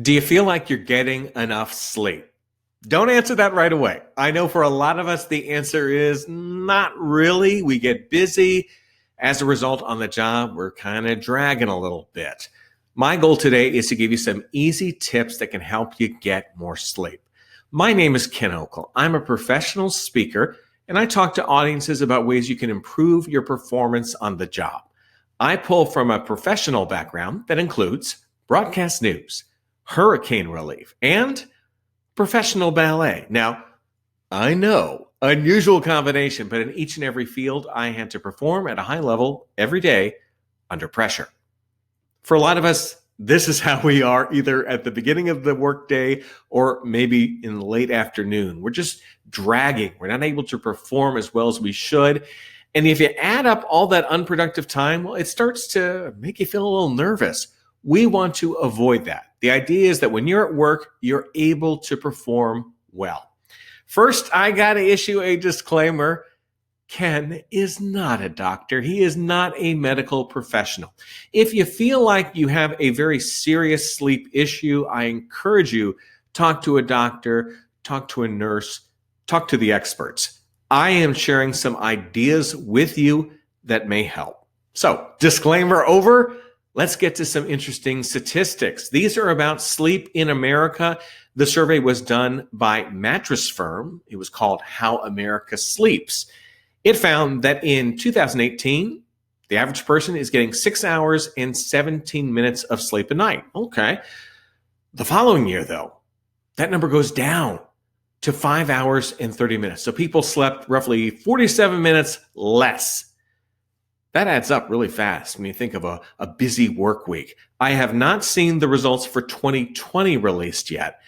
Do you feel like you're getting enough sleep? Don't answer that right away. I know for a lot of us, the answer is not really. We get busy. As a result, on the job, we're kind of dragging a little bit. My goal today is to give you some easy tips that can help you get more sleep. My name is Ken Okel. I'm a professional speaker, and I talk to audiences about ways you can improve your performance on the job. I pull from a professional background that includes broadcast news, hurricane relief, and professional ballet. Now, I know, unusual combination, but in each and every field, I had to perform at a high level every day under pressure. For a lot of us, this is how we are either at the beginning of the workday or maybe in the late afternoon. We're just dragging. We're not able to perform as well as we should. And if you add up all that unproductive time, well, it starts to make you feel a little nervous. We want to avoid that. The idea is that when you're at work, you're able to perform well. First, I got to issue a disclaimer. Ken is not a doctor. He is not a medical professional. If you feel like you have a very serious sleep issue, I encourage you, talk to a doctor, talk to a nurse, talk to the experts. I am sharing some ideas with you that may help. So, disclaimer over. Let's get to some interesting statistics. These are about sleep in America. The survey was done by Mattress Firm. It was called How America Sleeps. It found that in 2018, the average person is getting 6 hours and 17 minutes of sleep a night. Okay. The following year, though, that number goes down to 5 hours and 30 minutes. So people slept roughly 47 minutes less. That adds up really fast when you think of a busy work week. I have not seen the results for 2020 released yet.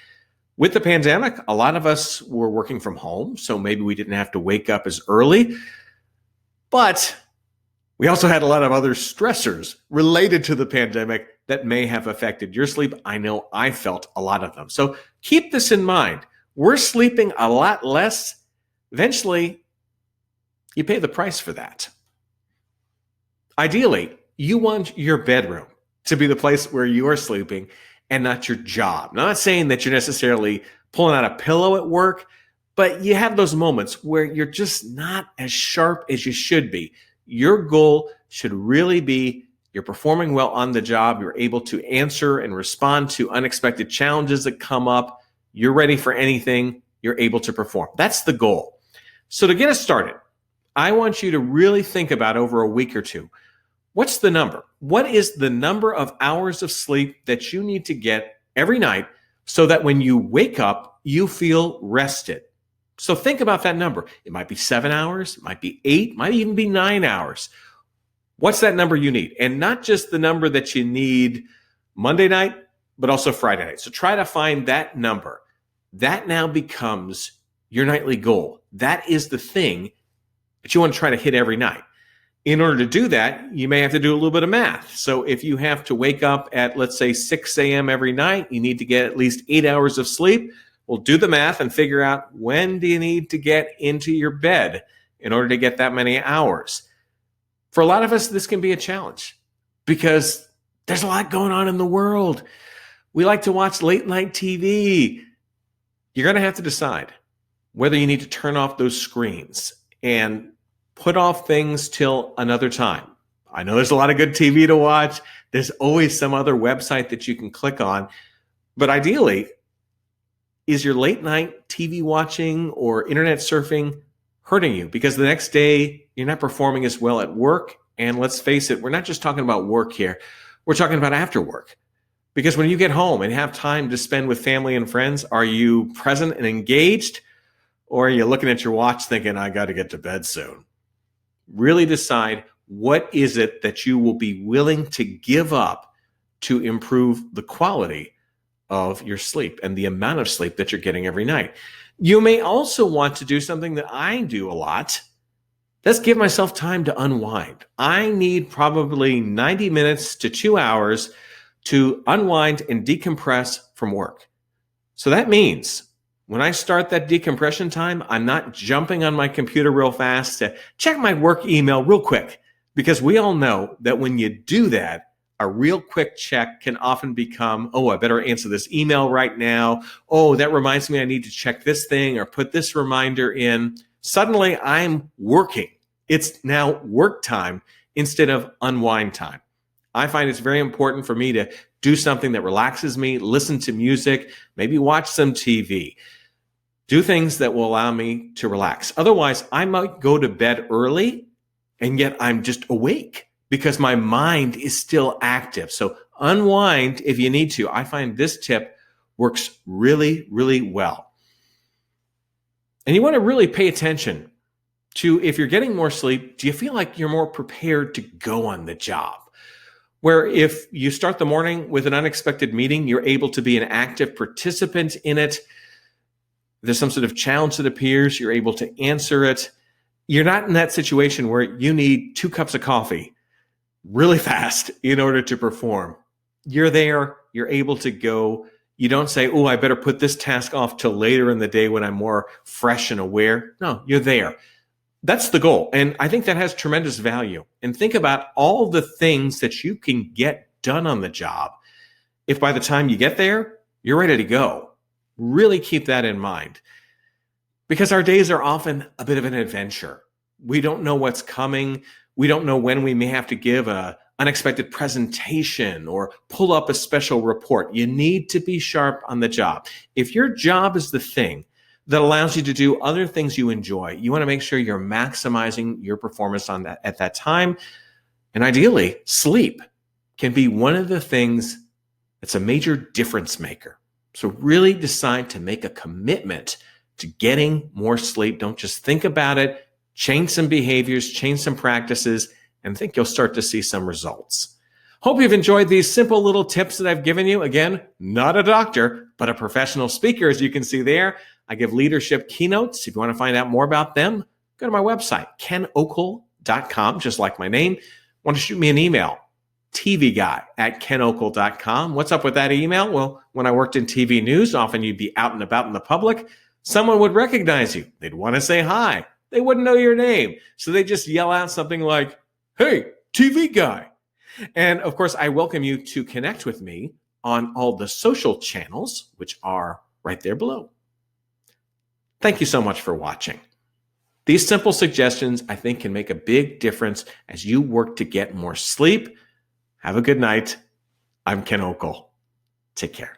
With the pandemic, a lot of us were working from home, so maybe we didn't have to wake up as early. But we also had a lot of other stressors related to the pandemic that may have affected your sleep. I know I felt a lot of them. So keep this in mind. We're sleeping a lot less. Eventually, you pay the price for that. Ideally, you want your bedroom to be the place where you are sleeping and not your job. Now, I'm not saying that you're necessarily pulling out a pillow at work, but you have those moments where you're just not as sharp as you should be. Your goal should really be you're performing well on the job. You're able to answer and respond to unexpected challenges that come up. You're ready for anything. You're able to perform. That's the goal. So to get us started, I want you to really think about over a week or two. What's the number? What is the number of hours of sleep that you need to get every night so that when you wake up, you feel rested? So think about that number. It might be 7 hours, it might be 8, might even be 9 hours. What's that number you need? And not just the number that you need Monday night, but also Friday night. So try to find that number. That now becomes your nightly goal. That is the thing that you want to try to hit every night. In order to do that, you may have to do a little bit of math. So if you have to wake up at, let's say, 6 a.m. every night, you need to get at least 8 hours of sleep. Well, do the math and figure out when do you need to get into your bed in order to get that many hours. For a lot of us, this can be a challenge because there's a lot going on in the world. We like to watch late night TV. You're going to have to decide whether you need to turn off those screens and put off things till another time. I know there's a lot of good TV to watch. There's always some other website that you can click on. But ideally, is your late night TV watching or internet surfing hurting you? Because the next day, you're not performing as well at work. And let's face it, we're not just talking about work here. We're talking about after work. Because when you get home and have time to spend with family and friends, are you present and engaged? Or are you looking at your watch thinking, I got to get to bed soon? Really decide what is it that you will be willing to give up to improve the quality of your sleep and the amount of sleep that you're getting every night. You may also want to do something that I do a lot. Let's give myself time to unwind. I need probably 90 minutes to 2 hours to unwind and decompress from work. So that means when I start that decompression time, I'm not jumping on my computer real fast to check my work email real quick, because we all know that when you do that, A real quick check can often become, oh, I better answer this email right now. Oh, that reminds me I need to check this thing or put this reminder in. Suddenly I'm working. It's now work time instead of unwind time. I find it's very important for me to do something that relaxes me, listen to music, maybe watch some TV, do things that will allow me to relax. Otherwise, I might go to bed early and yet I'm just awake because my mind is still active. So unwind if you need to. I find this tip works really, really well. And you want to really pay attention to, if you're getting more sleep, do you feel like you're more prepared to go on the job? Where if you start the morning with an unexpected meeting, you're able to be an active participant in it. There's some sort of challenge that appears, you're able to answer it. You're not in that situation where you need 2 cups of coffee really fast in order to perform. You're there, you're able to go. You don't say, oh, I better put this task off till later in the day when I'm more fresh and aware. No, you're there. That's the goal. And I think that has tremendous value. And think about all the things that you can get done on the job. If by the time you get there, you're ready to go. Really keep that in mind. Because our days are often a bit of an adventure. We don't know what's coming. We don't know when we may have to give an unexpected presentation or pull up a special report. You need to be sharp on the job. If your job is the thing that allows you to do other things you enjoy, you want to make sure you're maximizing your performance on that at that time. And ideally, sleep can be one of the things that's a major difference maker. So really decide to make a commitment to getting more sleep. Don't just think about it. Change some behaviors, change some practices, and I think you'll start to see some results. Hope you've enjoyed these simple little tips that I've given you. Again, not a doctor, but a professional speaker, as you can see there. I give leadership keynotes. If you want to find out more about them, go to my website, kenokel.com, just like my name. Want to shoot me an email, tvguy@kenokel.com. What's up with that email? Well, when I worked in TV news, often you'd be out and about in the public. Someone would recognize you. They'd want to say hi. They wouldn't know your name. So they just yell out something like, hey, TV guy. And of course, I welcome you to connect with me on all the social channels, which are right there below. Thank you so much for watching. These simple suggestions, I think, can make a big difference as you work to get more sleep. Have a good night. I'm Ken Okel. Take care.